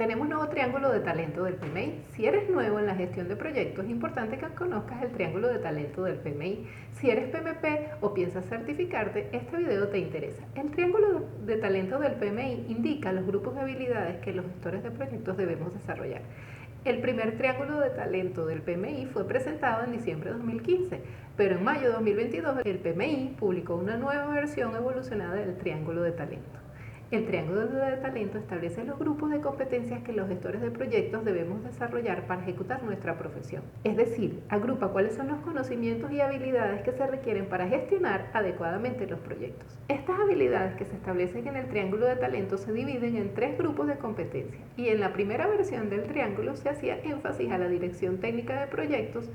Tenemos un nuevo triángulo de talento del PMI. Si eres nuevo en la gestión de proyectos, es importante que conozcas el triángulo de talento del PMI. Si eres PMP o piensas certificarte, este video te interesa. El triángulo de talento del PMI indica los grupos de habilidades que los gestores de proyectos debemos desarrollar. El primer triángulo de talento del PMI fue presentado en diciembre de 2015, pero en mayo de 2022 el PMI publicó una nueva versión evolucionada del triángulo de talento. El triángulo de talento establece los grupos de competencias que los gestores de proyectos debemos desarrollar para ejecutar nuestra profesión. Es decir, agrupa cuáles son los conocimientos y habilidades que se requieren para gestionar adecuadamente los proyectos. Estas habilidades que se establecen en el triángulo de talento se dividen en 3 grupos de competencias y en la primera versión del triángulo se hacía énfasis a la dirección técnica de proyectos,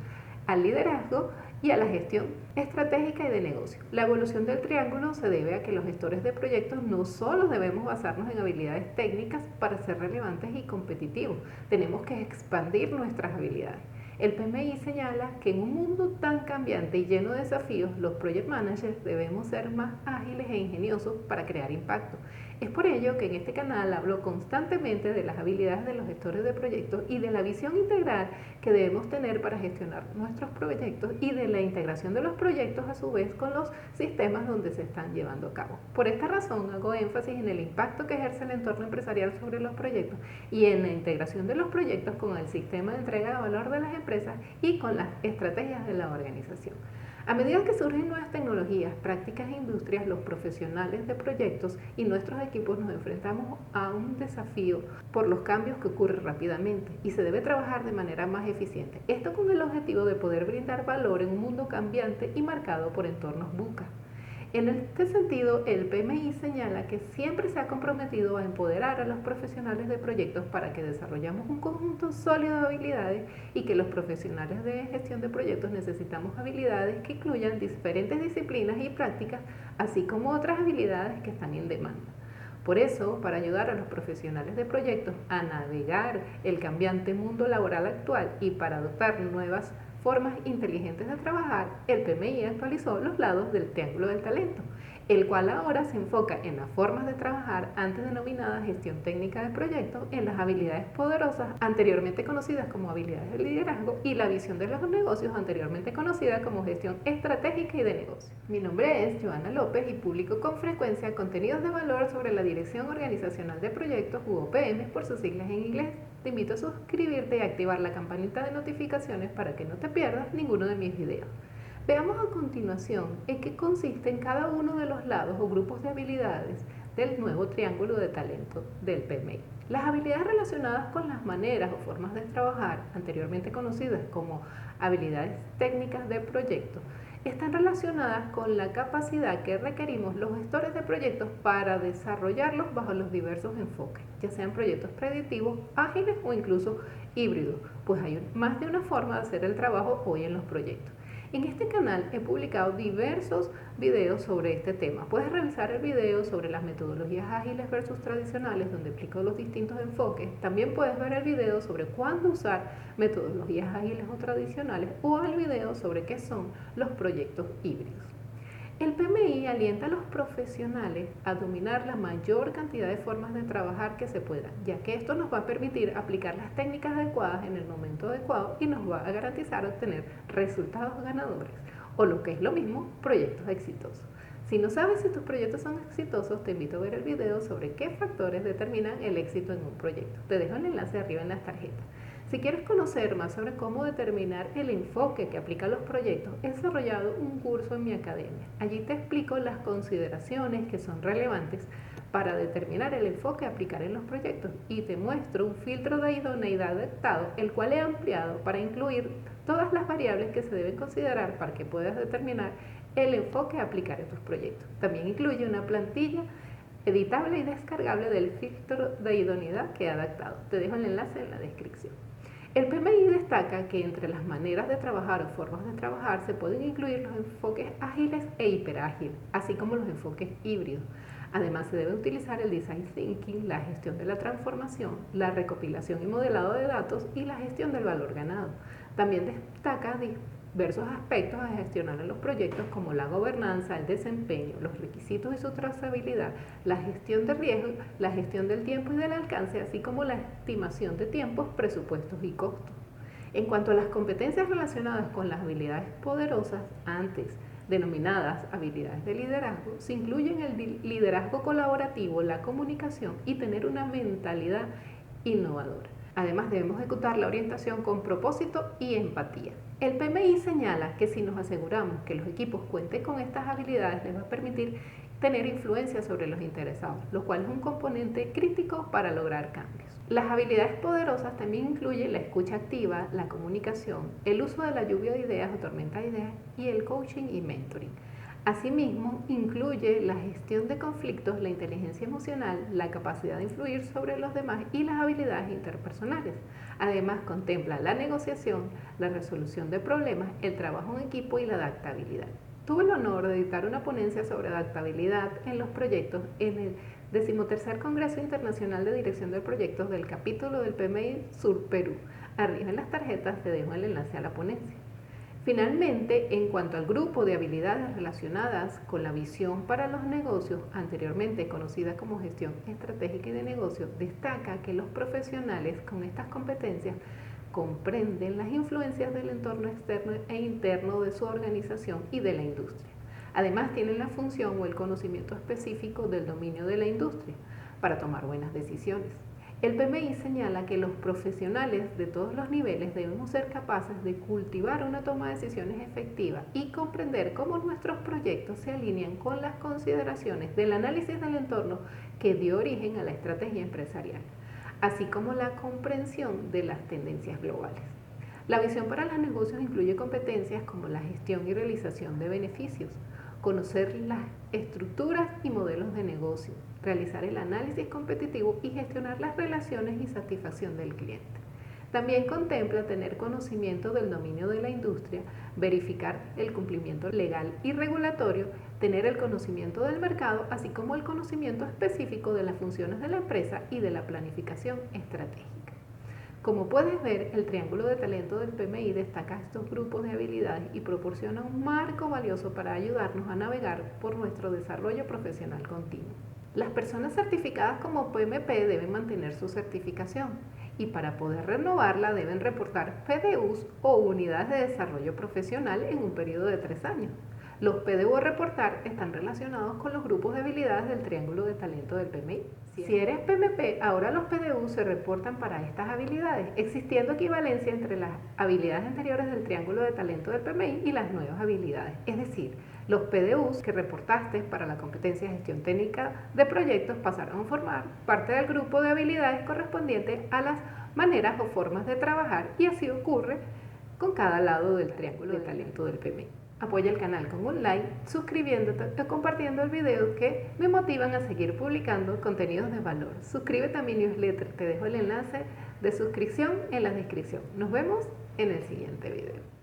al liderazgo y a la gestión estratégica y de negocio. La evolución del triángulo se debe a que los gestores de proyectos no solo debemos basarnos en habilidades técnicas para ser relevantes y competitivos, tenemos que expandir nuestras habilidades. El PMI señala que en un mundo tan cambiante y lleno de desafíos, los project managers debemos ser más ágiles e ingeniosos para crear impacto. Es por ello que en este canal hablo constantemente de las habilidades de los gestores de proyectos y de la visión integral que debemos tener para gestionar nuestros proyectos y de la integración de los proyectos a su vez con los sistemas donde se están llevando a cabo. Por esta razón hago énfasis en el impacto que ejerce el entorno empresarial sobre los proyectos y en la integración de los proyectos con el sistema de entrega de valor de las empresas y con las estrategias de la organización. A medida que surgen nuevas tecnologías, prácticas e industrias, los profesionales de proyectos y nuestros equipos nos enfrentamos a un desafío por los cambios que ocurren rápidamente y se debe trabajar de manera más eficiente. Esto con el objetivo de poder brindar valor en un mundo cambiante y marcado por entornos VUCA. En este sentido, el PMI señala que siempre se ha comprometido a empoderar a los profesionales de proyectos para que desarrollemos un conjunto sólido de habilidades y que los profesionales de gestión de proyectos necesitamos habilidades que incluyan diferentes disciplinas y prácticas, así como otras habilidades que están en demanda. Por eso, para ayudar a los profesionales de proyectos a navegar el cambiante mundo laboral actual y para adoptar nuevas formas inteligentes de trabajar, el PMI actualizó los lados del triángulo del talento, el cual ahora se enfoca en las formas de trabajar antes denominada gestión técnica de proyectos, en las habilidades poderosas anteriormente conocidas como habilidades de liderazgo y la visión de los negocios anteriormente conocida como gestión estratégica y de negocio. Mi nombre es Joana López y publico con frecuencia contenidos de valor sobre la Dirección Organizacional de Proyectos UOPM por sus siglas en inglés. Te invito a suscribirte y activar la campanita de notificaciones para que no te pierdas ninguno de mis videos. Veamos a continuación en qué consisten cada uno de los lados o grupos de habilidades del nuevo triángulo de talento del PMI. Las habilidades relacionadas con las maneras o formas de trabajar, anteriormente conocidas como habilidades técnicas de proyecto, están relacionadas con la capacidad que requerimos los gestores de proyectos para desarrollarlos bajo los diversos enfoques, ya sean proyectos predictivos, ágiles o incluso híbridos, pues hay más de una forma de hacer el trabajo hoy en los proyectos. En este canal he publicado diversos videos sobre este tema. Puedes revisar el video sobre las metodologías ágiles versus tradicionales, donde explico los distintos enfoques. También puedes ver el video sobre cuándo usar metodologías ágiles o tradicionales o el video sobre qué son los proyectos híbridos. El PMI alienta a los profesionales a dominar la mayor cantidad de formas de trabajar que se puedan, ya que esto nos va a permitir aplicar las técnicas adecuadas en el momento adecuado y nos va a garantizar obtener resultados ganadores, o lo que es lo mismo, proyectos exitosos. Si no sabes si tus proyectos son exitosos, te invito a ver el video sobre qué factores determinan el éxito en un proyecto. Te dejo el enlace arriba en las tarjetas. Si quieres conocer más sobre cómo determinar el enfoque que aplica a los proyectos, he desarrollado un curso en mi academia. Allí te explico las consideraciones que son relevantes para determinar el enfoque a aplicar en los proyectos y te muestro un filtro de idoneidad adaptado, el cual he ampliado para incluir todas las variables que se deben considerar para que puedas determinar el enfoque a aplicar en tus proyectos. También incluye una plantilla editable y descargable del filtro de idoneidad que he adaptado. Te dejo el enlace en la descripción. El PMI destaca que entre las maneras de trabajar o formas de trabajar se pueden incluir los enfoques ágiles e hiperágiles, así como los enfoques híbridos. Además, se debe utilizar el design thinking, la gestión de la transformación, la recopilación y modelado de datos y la gestión del valor ganado. También destaca diversos aspectos a gestionar en los proyectos como la gobernanza, el desempeño, los requisitos y su trazabilidad, la gestión de riesgo, la gestión del tiempo y del alcance, así como la estimación de tiempos, presupuestos y costos. En cuanto a las competencias relacionadas con las habilidades poderosas, antes denominadas habilidades de liderazgo, se incluyen el liderazgo colaborativo, la comunicación y tener una mentalidad innovadora. Además, debemos ejecutar la orientación con propósito y empatía. El PMI señala que si nos aseguramos que los equipos cuenten con estas habilidades, les va a permitir tener influencia sobre los interesados, lo cual es un componente crítico para lograr cambios. Las habilidades poderosas también incluyen la escucha activa, la comunicación, el uso de la lluvia de ideas o tormenta de ideas y el coaching y mentoring. Asimismo, incluye la gestión de conflictos, la inteligencia emocional, la capacidad de influir sobre los demás y las habilidades interpersonales. Además, contempla la negociación, la resolución de problemas, el trabajo en equipo y la adaptabilidad. Tuve el honor de dictar una ponencia sobre adaptabilidad en los proyectos en el 13º Congreso Internacional de Dirección de Proyectos del capítulo del PMI Sur Perú. Arriba en las tarjetas te dejo el enlace a la ponencia. Finalmente, en cuanto al grupo de habilidades relacionadas con la visión para los negocios, anteriormente conocida como gestión estratégica y de negocios, destaca que los profesionales con estas competencias comprenden las influencias del entorno externo e interno de su organización y de la industria. Además, tienen la función o el conocimiento específico del dominio de la industria para tomar buenas decisiones. El PMI señala que los profesionales de todos los niveles debemos ser capaces de cultivar una toma de decisiones efectiva y comprender cómo nuestros proyectos se alinean con las consideraciones del análisis del entorno que dio origen a la estrategia empresarial, así como la comprensión de las tendencias globales. La visión para los negocios incluye competencias como la gestión y realización de beneficios, conocer las estructuras y modelos de negocio, realizar el análisis competitivo y gestionar las relaciones y satisfacción del cliente. También contempla tener conocimiento del dominio de la industria, verificar el cumplimiento legal y regulatorio, tener el conocimiento del mercado, así como el conocimiento específico de las funciones de la empresa y de la planificación estratégica. Como puedes ver, el triángulo de talento del PMI destaca estos grupos de habilidades y proporciona un marco valioso para ayudarnos a navegar por nuestro desarrollo profesional continuo. Las personas certificadas como PMP deben mantener su certificación y para poder renovarla deben reportar PDUs o unidades de desarrollo profesional en un periodo de 3 años. Los PDU a reportar están relacionados con los grupos de habilidades del triángulo de talento del PMI. Si eres PMP, ahora los PDU se reportan para estas habilidades, existiendo equivalencia entre las habilidades anteriores del triángulo de talento del PMI y las nuevas habilidades. Es decir, los PDUs que reportaste para la competencia de gestión técnica de proyectos pasaron a formar parte del grupo de habilidades correspondientes a las maneras o formas de trabajar y así ocurre con cada lado del triángulo de talento del PMI. Apoya el canal con un like, suscribiéndote o compartiendo el video que me motivan a seguir publicando contenidos de valor. Suscríbete a mi newsletter, te dejo el enlace de suscripción en la descripción. Nos vemos en el siguiente video.